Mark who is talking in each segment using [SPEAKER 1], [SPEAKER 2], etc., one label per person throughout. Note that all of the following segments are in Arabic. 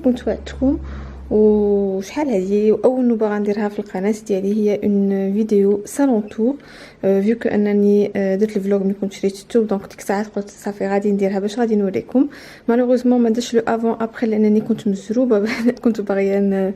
[SPEAKER 1] كنت وعدتكم وشحال هذه اول نوبه غنديرها في القناه ديالي هي اون فيديو سالون تور. فيو كو انني درت الفلوغ ملي كنت شريت الثوب، دونك ديك الساعات قلت صافي غادي نديرها باش غادي نوريكم. مالوغوزمون ما درتش لو افون ابري لانني كنت مزروبه كنت باغيه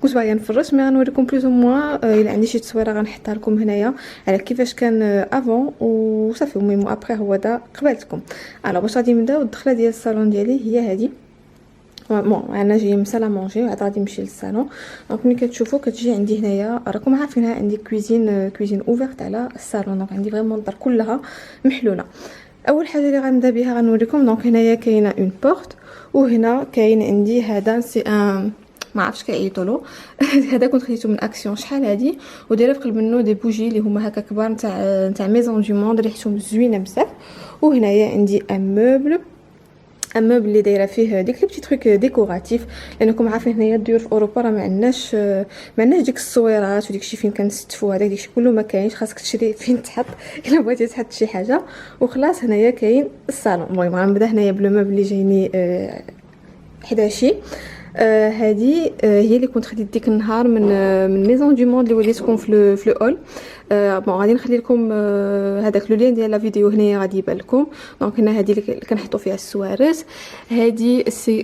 [SPEAKER 1] نفرش، مي غنوريكم بلوز او موان الا عندي شي تصويره غنحطها لكم هنايا على كيفاش كان افون وصافي. المهم ابري هو دا قبلتكم. الوغ باش غادي نبداو الدخله ديال الصالون ديالي هي هذه. بون انا جايه من سالا مونجي وعاد غادي نمشي للصالون. دونك ملي كتشوفوا كتجي عندي هنايا، راكم عارفينها عندي كويزين اوفرت على الصالون، دونك عندي فريمون الدار كلها محلوله. اول حاجه اللي غنبدا بها غنوريكم، دونك هنايا كاينه اون بورت، وهنا كاين عندي هذا سي ان ما عرفتش كيعيطوا له هذا كنت خديته من اكسيون شحال هادي، ودايره في قلب منه دي بوجي اللي هما هكا كبار نتاع ميزون دو موند ريحتهم زوينه بزاف. وهنايا عندي ان موبل اللي دايره فيه ديك لي بتي تروك ديكوراتيف، لانكم عارفين هنايا الديور في اوروبا راه ما عندناش ديك الصويرات وديك الشيء فين كنستفوا، هذاك داكشي كله ما كاينش، خاصك تشري فين تحط الا بغيتي تحط شي حاجه وخلاص. هنايا كاين الصالون. المهم غنبدا هنايا بلو موبل اللي جايني 11. هذه هي اللي كنت خديت ديك النهار من ميزون دو موند اللي وريتكم في لو اول. بون غادي نخلي لكم هذاك لو لين ديال لا فيديو هنايا غادي يبان لكم. دونك هنا هذه اللي كنحطوا فيها السوارات. هذه سي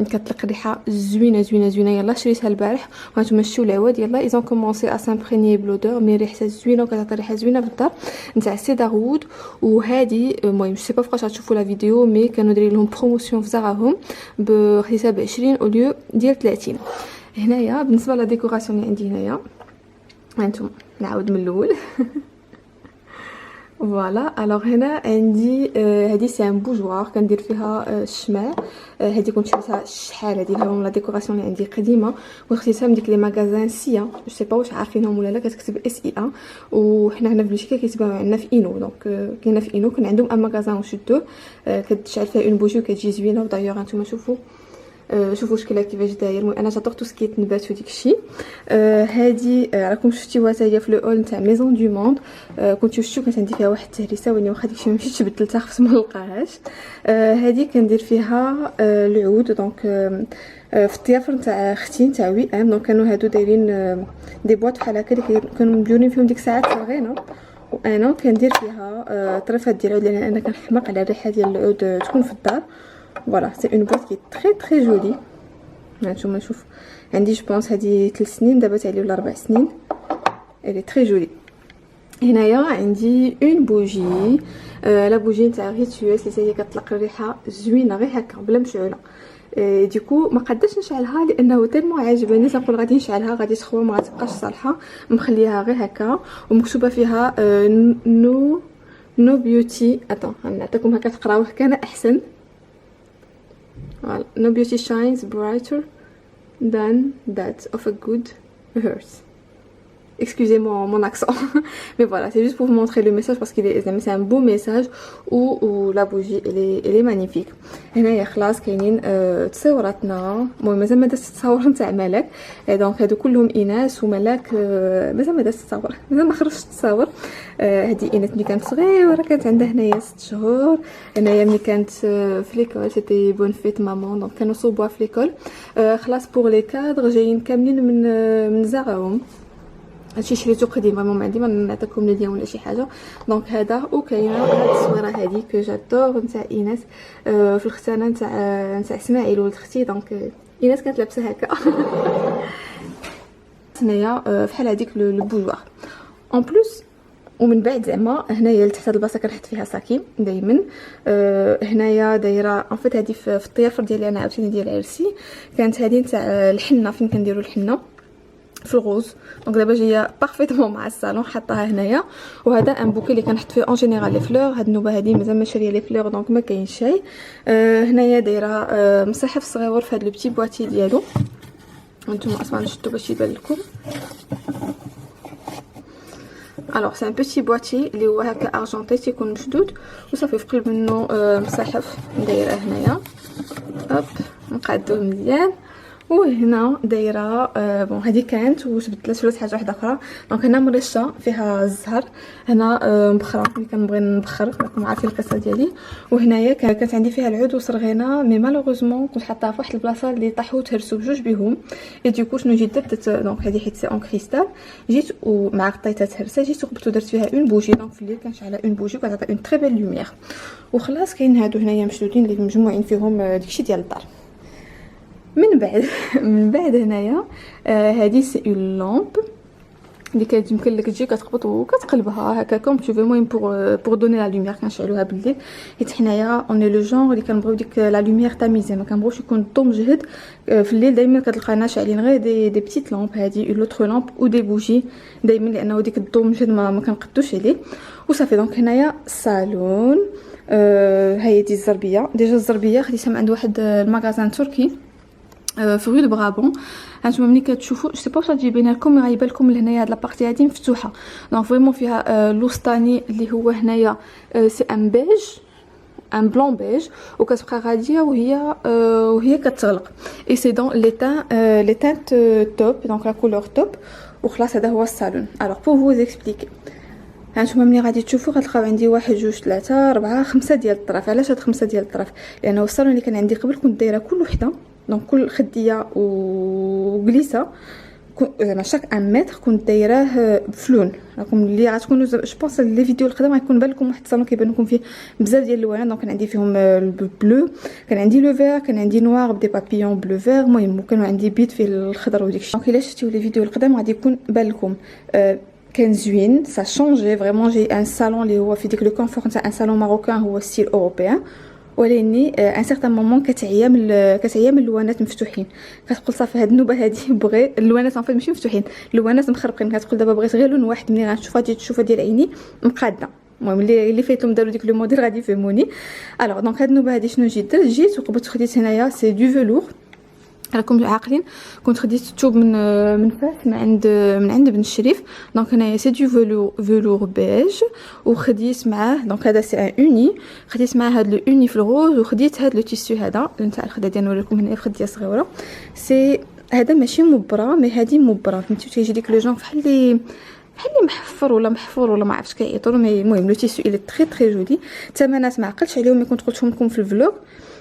[SPEAKER 1] كتطلق ريحه زوينه يلا شريتها البارح وهانتوما شفتوا العواد يلا ايزون كومونسي ا سامبريني بلودور، مي ريحتها زوينه وكتعطي ريحه زوينه في الدار نتاع سيدار وود. وهذه المهم جو سي با فاش غتشوفوا لا فيديو، مي كانوا دايرين لهم بروموسيون في زراهم خديتها ب 20 او ليو ديال 30. هنايا بالنسبه لا ديكوراسيون اللي عندي هنايا هانتوما نعاود من الاول فوالا. الوغ هنا عندي هذه سي ان بوجوار كندير فيها الشمع. هذه كنت شريتها شحال، هذه هما لا ديكوراسيون اللي عندي قديمه وخديتها من ديك لي ماغازان سيا، جو سي با واش عارفينهم ولا لا، كتكتب اس اي ا، وحنا هنا في بلجيكا كيتباعوا عندنا في اينو. دونك كاينه في اينو، كان عندهم ان ماغازان وشدوه كتشعل فيها اون بوجي وكتجي زوينه. ودايوغ هانتوما شوفوا شكلها كيفاش داير. المهم انا جادور تو سكيت نبات وديك الشيء. هذه راكم شفتيوها حتى هي في لو اول نتاع ميزون دو موند. كنتو شفتو كانت عندي فيها واحد التهريسه، ولكن واخا داكشي مشيتش بدلتها خفت ما نلقاهاش. هذه كندير فيها العود. دونك في الضيافر نتاع اختي نتاع وي ام، دونك كانوا هادو دايرين دي بواط بحال هكا اللي كانوا مديورين فيهم ديك الساعات صغيره، وانا كندير فيها طريفات ديال العود لان انا كنحماق على الريحه ديال العود تكون في الدار. فوالا سي اون بواط كي تري جولي. هانتوما شوف عندي جو بونس هذه 3 سنين دابا تاعي ولا 4 سنين، الي تري جولي. هنايا عندي اون بوجي، لا بوجي نتاع ريتويس اللي هي كتطلق الريحه زوينه غير هكا بلا مشعوله. ديكو ما قدرتش نشعلها لانه تالمو عاجبني، تنقول غادي نشعلها غادي تخوى ما غتبقاش صالحه، مخليها غير هكا ومكتوبه فيها نو بيوتي. نعطيكم هكا تقراوه كان احسن. No beauty shines brighter than that of a good hearth. Excusez mon accent mais voilà, c'est juste pour vous montrer le message parce qu'il est c'est un beau message où la bougie elle est magnifique. هنايا خلاص كاينين تصاوراتنا. المهم مازال ما درتش التصاور نتاع ملاك، دونك هادو كلهم ايناس وملاك مازال ما درتش التصاور، مازال ما خرجتش التصاور. هذه ايناس ملي كانت صغيره كانت عندها هنايا 6 شهور. هنايا ملي كانت في ليكول سيتي بون فيت مامون، دونك كانوا صوبوها في ليكول. خلاص بور لي كادر جايين كاملين من زراهم. هادشي شريتو قديم فريمون، ما عندي ما نعطيكم لي ديال ولا شي حاجه. دونك هذا وكاينه هاد الصوره هذه كو جادور نتاع ايناس في الختانه نتاع اسماعيل ولد اختي. دونك ايناس كانت لابسه هكا هنايا فحال هذيك لو بولوار اون بلوس. ومن بعد زعما هنايا لتحت هاد البلاصه كنحط فيها ساكين دائما. هنايا دايره ان فيت هذه في الطيافر ديالي انا عاوتاني ديال عرسي، كانت هذه نتاع الحنه فين كنديروا الحنه في الغوز. دونك دابا جايه بارفيتمون مع الصالون، حطاها هنايا. وهذا ان بوكي اللي كنحط فيه اون جينيرال لي فلور. هاد النوبه هذه مازال ما شاريه لي فلور دونك ما كاينش شي. هنايا دايره مصحف صغيور في هاد لو بتي بواتي ديالو. هانتوما اصلا نشدو باش يبان لكم. الوغ سي ان بيتي بواتي اللي هو هكا ارجونتي تيكون مشدود وصافي في قلب منه مصحف دايره هنايا. هوب نقادوه مزيان وهنا دايره بون هذه كانت وجبدلات ولات حاجه واحده اخرى. دونك هنا مرشه فيها الزهر، هنا مبخره اللي كنبغي نبخر، راكم عارفين القصه ديالي. وهنايا كانت عندي فيها العود وصرغينه، مي مالوغوزمون كنت حاطاها في واحد البلاصه اللي طاحوا تهرسوا بجوج بهم. اي دوكو شنو جيت درت، دونك هذه حيت سي اون كريستال، جيت ومع غطيتها تهرسه، جيت وقبت ودرت فيها اون بوجي. دونك في الليل كنشعل اون بوجي وكتعطي اون تري بيل لوميير. وخلاص كاين هادو هنايا مشدودين اللي مجموعين فيهم داكشي ديال الدار. من بعد هنايا هذه سي اون لامب اللي كانت يمكن لك تجي كتقبط وكتقلبها هكا كوم تو في. المهم بور دوني لا لوميير كنشعلوها بالليل، حيت حنايا اوني لو جونغ اللي كنبغيو ديك لا لوميير تاميزي، ما كنبغيوش يكون الضو مجهد. في الليل دائما كتلقانا شاعلين غير دي بتيت لامب، هذه لوتر لامب او دي بوجي دائما، لانه ديك الضو مجهد ما كنقدوش عليه. وصافي دونك هنايا الصالون. هي دي الزربيه، ديجا الزربيه خديتها من عند واحد المغازان تركي في غو دو برابون. هانتوما ملي كتشوفوا جو سي با واش غادي يبان لكم، غايبان لكم لهنايا هاد لابارتي هادي مفتوحه. دونك فريمون فيها لوسطاني اللي هو هنايا سي ان بيج، ان بلون بيج، وكتبقى غاديه وهي كتغلق. اي سي دون لي تانت توب، دونك لا كولور توب. وخلاص هذا هو الصالون. الوغ بور فوز اكسبليكي، هانتوما ملي غادي تشوفوا غتلقاو عندي 1 2 3 4 5 ديال الطراف. علاش هاد 5 ديال الطراف؟ لانه الصالون اللي كان عندي قبل كنت دايره كل وحده، دونك كل خديه وجليسه زعما شاك ان متر كنت دايراه بفلون. راكم اللي غتكونوا جو بونس لي فيديو القدام غيكون بان لكم واحد الصالون كيبان لكم فيه بزاف ديال الالوان. دونك كان عندي فيهم البلو، كان عندي لو فير، كان عندي نوار بدي بابيون بلو فير، المهم كانوا عندي بيض في الخضر وديك الشيء. دونك الا شفتيو لي فيديو القدام غادي يكون بان لكم كان زوين. سا شونجي فريمون، جي ان صالون اللي هو في ديك لو كونفور تاع ان صالون ماروكان هو ستيل اوروبيان. ولاني ان سيغتان مومون كتعيا من اللوانات مفتوحين، كتقول صافي هاد النوبه هادي بغي اللوانات فايت ماشي مفتوحين، اللوانات مخربقين. كتقول دابا بغيت غير لون واحد، ملي غنشوفها غادي تشوفها ديال عيني مقاده. المهم اللي فايتهم داروا ديك لو موديل غادي يفهموني. الوغ دونك هاد النوبه هادي شنو جيت درت، جيت وقبت خديت هنايا سي دو فلور. راكم عاقلين كنت خديت الثوب من فاس من عند بن الشريف. دونك هنايا سي دو فلور بيج، وخديت معاه دونك هذا سي ان اوني، خديت معاه هذا لو اوني في الغوز، وخديت هذا لو تيسيو هذا نتاع الخده ديالنا. نوريكم هنا خديه صغيره، سي هذا ماشي مبره مي هذه مبره، فهمتي تيجي ديك لو جون بحال اللي محفر ولا ما عرفتش كيعيطوا. مي المهم لو تيسيو الي تري جولي. ثمنات ما عقلتش عليهم، مي كنت قلتهم لكم في الفلوغ.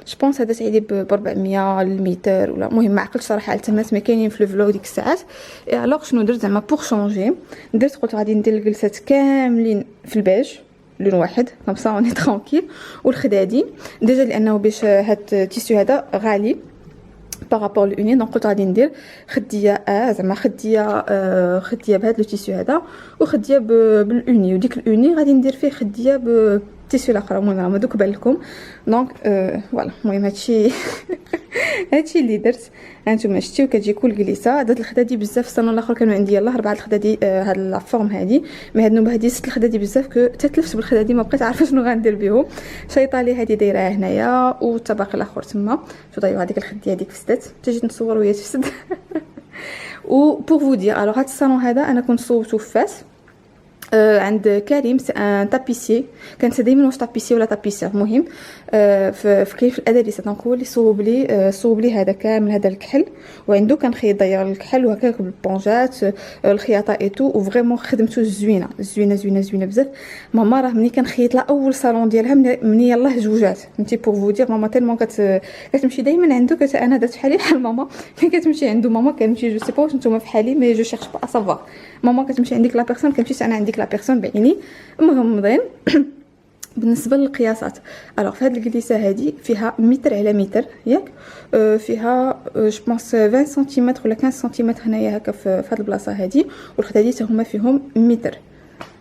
[SPEAKER 1] جو بونس هذا تعيدي ب 400 المتر ولا المهم ما عقلتش صراحه على الثمنات، ما كاينين في الفلوغ ديك الساعات. اي الوغ شنو درت زعما بور شونجي، درت قلت غادي ندير الجلسات كاملين في البيج لون واحد كوم سا اوني ترونكيل. والخدادي ديجا لانه باش هاد التيسيو هذا غالي بارابور لوني، دونك قلت غادي ندير خديه زعما خديه بهذا لو تيسيو هذا، وخديه بالوني، وديك الاوني غادي ندير فيه خديه تيسيو الاخرى. المهم راه دوك بان لكم. دونك فوالا المهم هادشي هادشي اللي درت. هانتوما شتيو كتجي كل جليسه. درت الخدادي بزاف. الصالون الاخر كانوا عندي يلاه 4 الخدادي هاد لا فورم هادي، مي هاد النوبه هادي 6 الخدادي بزاف كو تتلفت بالخدادي ما بقيت عارفه شنو غندير بهم. شيطالي هادي دايراها هنايا، والطبق الاخر تما. شو ضيعوا هذيك الخديه هذيك فسدت، تجي نصور وهي تفسد. و بور فو دير الوغ هاد الصالون هذا انا كنت صوبته في فاس عند كريم، سي ان تابيسي. كانت دائما واش تابيسي ولا تابيسير، المهم في كاين في الاداريس. دونك هو اللي صوب لي هذا كامل هذا الكحل، وعنده كان خيط داير الكحل وهكاك بالبونجات الخياطه اي تو. وفريمون خدمته زوينه بزاف. ماما راه ملي كان خيط لا اول صالون ديالها مني يلاه جوجات، فهمتي بور فو دير. ماما تالمون كتمشي دائما عنده. انا درت بحال ماما ملي كتمشي عنده ماما كنمشي جو سي با واش نتوما في حالي، مي جو شيرش با سافوار. ماما كتمشي عندك لا بيرسون كنمشي انا عندك لا بيرسون بعيني مغمضين. بالنسبه للقياسات الوغ في هذه الجليسه هذه فيها متر على متر ياك، فيها جو بونس 20 سنتيمتر ولا 15 سنتيمتر هنايا هكا في هذه البلاصه هذه. والخدادي حتى هما فيهم متر.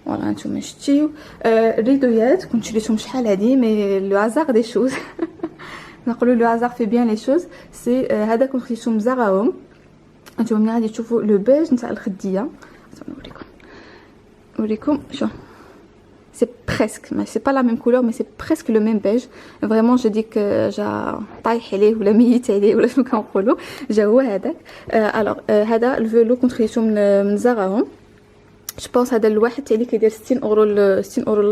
[SPEAKER 1] فوالا نتوما شتيو. الريدويات كنت شريتهم شحال هذه، مي لو هازار دي شوز نقولوا لو هازار في بيان لي شوز. سي هذا كنت خديتهم زغاهم. انتوما ملي غادي تشوفوا لو بيج نتاع الخديه نوريكم شو c'est presque mais c'est pas la même couleur mais c'est presque le même beige. Vraiment je dis que جا طايح عليه ولا ميت عليه ولا شنو كنقولوا، جا هو هذاك. الوغ هذا الفيلو كنت خديتو من زغاهم. جو بونس هذا الواحد تاعي كيدير 60 اورو 60 اورو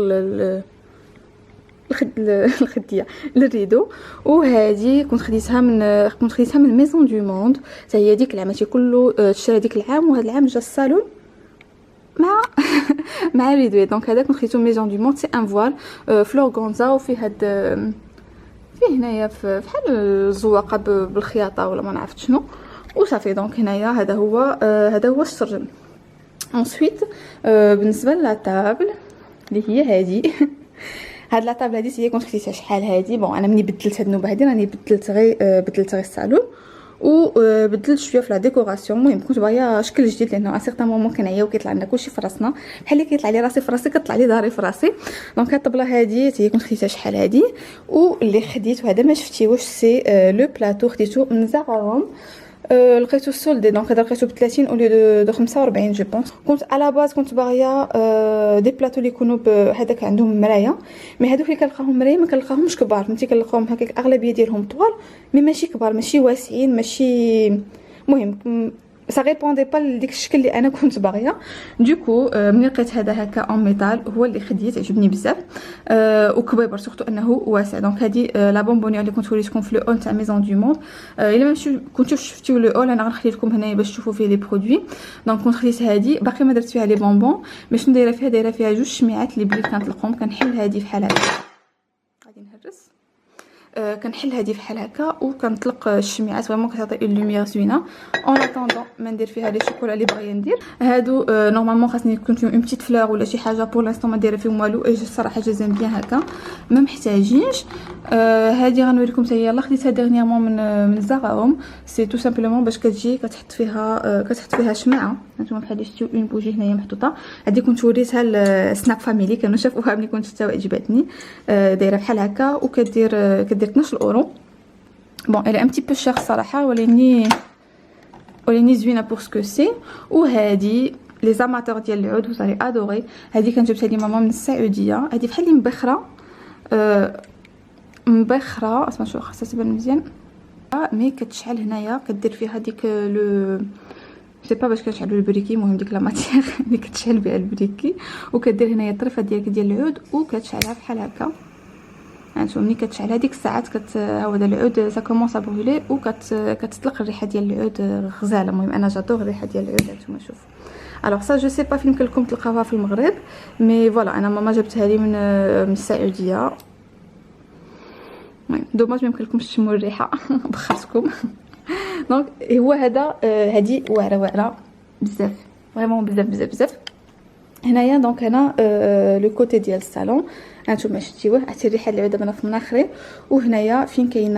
[SPEAKER 1] الخديه للريدو. وهذه كنت خديتها من ميزون دو موند، حتى هي ديك العام هادشي كله تشرى ديك العام، وهذا العام جا الصالون مع مع ريدو. دونك هذا كنت خديتو ميزون دو موند، سي ان فوال فلورغونزا، وفيه هاد فيه هنايا بحال الزواقه بالخياطه ولا ما نعرفت شنو، وصافي. دونك هنايا هذا هو السرجم. انسويت بالنسبه لا تابل اللي هي هذه هاد لا طابله هادي هي كنت خديتها شحال هادي. بون انا مني بدلت هاد النوبه هادي راني بدلت غير الصالون وبدلت شويه في لا ديكوراسيون. المهم كنت باغيه شكل جديد، لانه ا سيغتان مومون كنعيا وكيطلع لنا كلشي في راسنا، بحال اللي كيطلع لي راسي في راسي كطلع لي داري في راسي. دونك هاد الطبله هادي هي كنت خديتها شحال هادي. واللي خديت وهذا ما شفتيوش سي لو بلاطو، خديتو من زاغاروم، لقيتو سولدي. دونك هذا لقيتو ب 30 او دو 45 جو بونس. كنت على باز كنت باغيه دي بلاطو اللي يكونوا هذاك عندهم مرايه، مي هذوك اللي كنلقاهم مرايه ما كنلقاهمش كبار، فهمتي، كنلقاهم هكاك اغلبيه ديالهم طوال مي ماشي كبار، ماشي واسعين، ماشي مهم سا ريبوندي با لديك الشكل اللي انا كنت باغيه. دوكو ملي لقيت هذا هكا اون ميتال هو اللي خديت، عجبني بزاف وكبير سورتو انه واسع. دونك هذه لا بونبونيير اللي كنت وريتكم في لو اول تاع ميزون دو موند. الا ما كنتو شفتيو لو اول انا غنخلي لكم هنايا باش تشوفوا فيه لي برودوي. دونك كنت خديت هذه، باقي ما درت فيها لي بونبون، مي شنو دايره فيها جوج شميعات اللي بلي كنطلقهم. كنحل هذه بحال هكا، غادي نهرس، كنحل هذه بحال هكا وكنطلق الشميعات، فريمون كتعطي اون لوميير زوينه. اون اتوندون ما ندير فيها لي شوكولا اللي باغيه ندير. هادو نورمالمون خاصني يكون فيهم اون بتيت فلور ولا شي حاجه، بور لانستون ما دايره فيهم والو. الصراحه جازم بيان هكا، ما محتاجينش. هذه غنوريكم حتى هي يلاه خديتها ديرنييرمون من زاغاروم. سي تو سامبلومون باش كتجي كتحط فيها شمعه. هانتوما بحال اللي شفتيو اون بوجي هنايا محطوطه. هذه كنت وريتها لسناب فاميلي، كانوا شافوها ملي كنت شفتها وعجبتني. دايره بحال هكا وكدير 12 اورو. بون elle est un petit peu chère صراحه، ولاني زوينه بور سكو سي. وهذه لي زاماتور ديال العود وصاري ادوري. هذه كانت جبتها لي ماما من السعوديه. هذه بحال اللي مبخره اسمع شو خاصها تبان مزيان، مي كتشعل هنايا، كدير فيها ديك لو سي با باش كتشعلوا البريكي، المهم ديك لا ماتيير اللي كتشعل بها البريكي، وكدير هنايا الطرفه ديال العود وكتشعلها بحال هكا. هانتوما ملي كتشعل هذيك الساعات هذا العود سا كومونس ا بروغلي كتطلق الريحه ديال العود غزاله. المهم انا جادور الريحه ديال العود. هانتوما شوفوا. الوغ سا جو سي با فين كلكم تلقاوها في المغرب، مي فوالا انا ماما جابتها لي من السعوديه. المهم دوماج ما يمكنلكمش تشموا الريحه بخرتكم. دونك هو هذا هذه واعره بزاف، فريمون بزاف. هنايا دونك هنا لو كوتي ديال الصالون. هانتوما شفتيوه، عرفتي الريحه اللي عاده في مناخري. وهنايا فين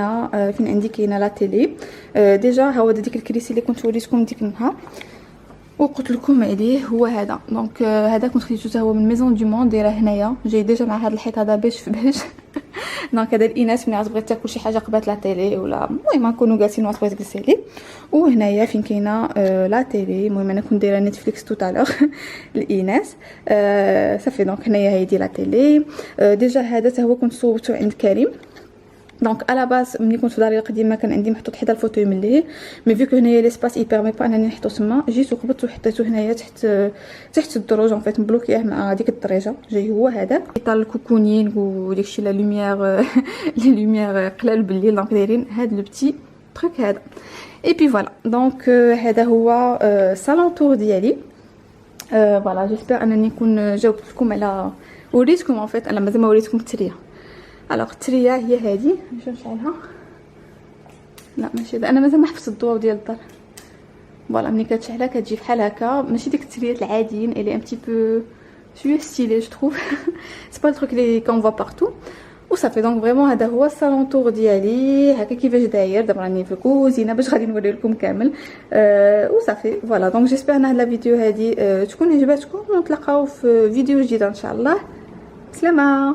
[SPEAKER 1] عندي كاينه لا تيلي. ديجا ها هو ديك الكريسي اللي كنت وريتكم ديك النهار وقلت لكم عليه، هو هذا. دونك هذا كنت خديتو حتى هو من ميزون دو موند، دايره هنايا جاي ديجا مع هذا الحيط هذا باش في باش. دونك هذا الاناث ملي غتبغي تاكل شي حاجه قبات لا تيلي ولا المهم نكونوا جالسين وتبغي تجلسي عليه. وهنايا فين كاينه لا تيلي. المهم انا كنت دايره نتفليكس توتالور الاناث. صافي دونك هنايا هي دي لا تيلي. ديجا هذا حتى هو كنت صوبته عند كريم. دونك على باس ملي كنت في داري القديمه كان عندي محطوط حدا الفوتوي من الليل، مي فيكو هنايا ليسباس يبيرمي با انني نحطو تما، جيت وقبضت وحطيتو هنايا تحت الدروج. ان فيت مبلوكيه مع ديك الدريجه. جاي هو هذا ايطال الكوكونين وداكشي لا لوميير قلال بالليل. دونك دايرين هاد لو بتي تروك هذا. اي بي فوالا دونك هذا هو صالون تور ديالي. فوالا جيسبر انني نكون جاوبت لكم على وريتكم. ان فيت انا مازال ما وريتكم التريه. الوغ التريه هي هذه، نمشيو نشعلها. لا ماشي انا مازال ما حفظت الضوء ديال الدار. فوالا ملي كتشعلها كتجي بحال هكا، ماشي ديك التريات العاديين، الي ان بتي بو شويه ستيلي جو تروف. سي با التروك لي كون فوا بارتو. وصافي دونك فريمون هذا هو الصالون تور ديالي هكا كيفاش داير. دابا راني في الكوزينه باش غادي نوري لكم كامل. وصافي فوالا دونك جيسبر ان هاد لا فيديو هادي تكون عجباتكم، ونتلاقاو في فيديو جديد ان شاء الله. سلامه.